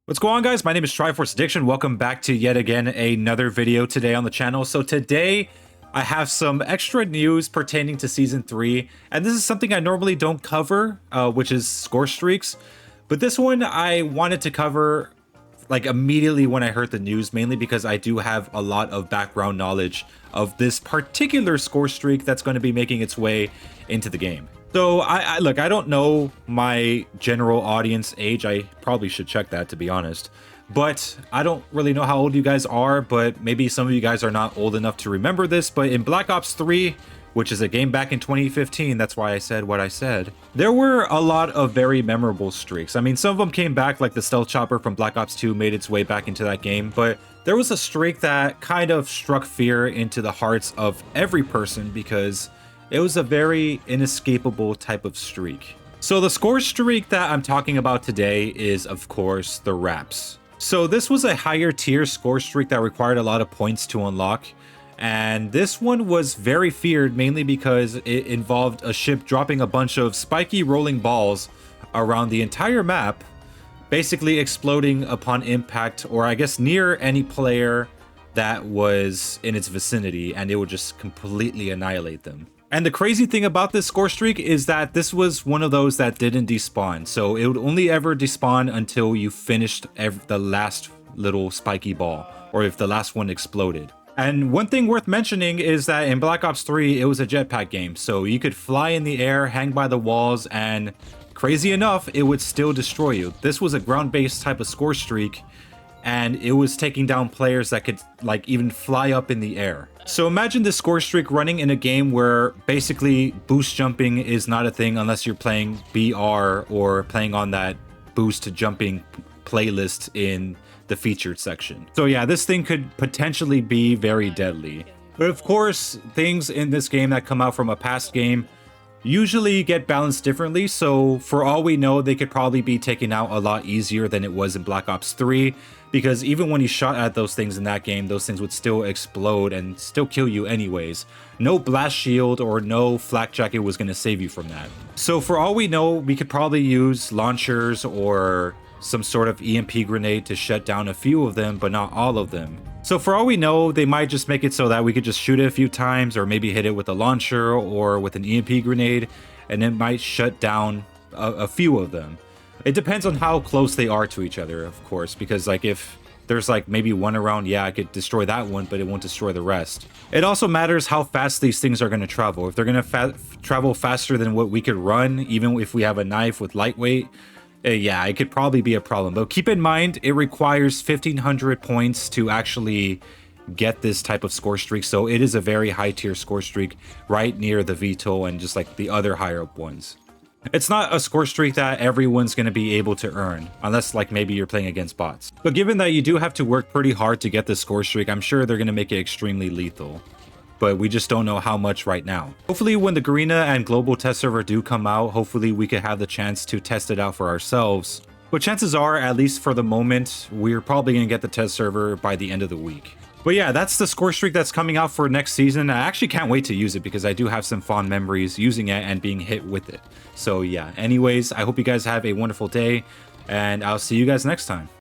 What's going on, guys? My name is Triforce Addiction. Welcome back to yet again another video today on the channel. So today I have some extra news pertaining to season 3, and this is something I normally don't cover, which is score streaks. But this one I wanted to cover like immediately when I heard the news, mainly because I do have a lot of background knowledge of this particular score streak that's going to be making its way into the game. So look, I don't know my general audience age. I probably should check that, to be honest. But I don't really know how old you guys are, but maybe some of you guys are not old enough to remember this. But in Black Ops 3, which is a game back in 2015, that's why I said what I said, there were a lot of very memorable streaks. I mean, some of them came back, like the stealth chopper from Black Ops 2 made its way back into that game, but there was a streak that kind of struck fear into the hearts of every person because it was a very inescapable type of streak. So the score streak that I'm talking about today is, of course, the r.a.p.s. So this was a higher tier score streak that required a lot of points to unlock. And this one was very feared, mainly because it involved a ship dropping a bunch of spiky rolling balls around the entire map, basically exploding upon impact, or I guess near any player that was in its vicinity, and it would just completely annihilate them. And the crazy thing about this score streak is that this was one of those that didn't despawn. So it would only ever despawn until you finished the last little spiky ball, or if the last one exploded. And one thing worth mentioning is that in Black Ops 3, it was a jetpack game. So you could fly in the air, hang by the walls, and crazy enough, it would still destroy you. This was a ground-based type of score streak, and it was taking down players that could like even fly up in the air. So imagine this score streak running in a game where basically boost jumping is not a thing unless you're playing BR or playing on that boost jumping playlist in the featured section. So yeah, this thing could potentially be very deadly. But of course, things in this game that come out from a past game usually get balanced differently, so for all we know, they could probably be taken out a lot easier than it was in Black Ops 3, because even when you shot at those things in that game, those things would still explode and still kill you anyways. No blast shield or no flak jacket was going to save you from that. So for all we know, we could probably use launchers or some sort of EMP grenade to shut down a few of them, but not all of them. So for all we know, they might just make it so that we could just shoot it a few times, or maybe hit it with a launcher or with an EMP grenade, and it might shut down a few of them. It depends on how close they are to each other, of course, because like if there's like maybe one around, yeah, I could destroy that one, but it won't destroy the rest. It also matters how fast these things are going to travel. If they're going to travel faster than what we could run, even if we have a knife with lightweight, yeah, it could probably be a problem. But keep in mind, it requires 1,500 points to actually get this type of score streak. So it is a very high tier score streak, right near the VTOL and just like the other higher up ones. It's not a score streak that everyone's going to be able to earn, unless like maybe you're playing against bots. But given that you do have to work pretty hard to get this score streak, I'm sure they're going to make it extremely lethal. But we just don't know how much right now. Hopefully when the Garena and global test server do come out, hopefully we could have the chance to test it out for ourselves. But chances are, at least for the moment, we're probably going to get the test server by the end of the week. But yeah, that's the score streak that's coming out for next season. I actually can't wait to use it because I do have some fond memories using it and being hit with it. So yeah, anyways, I hope you guys have a wonderful day, and I'll see you guys next time.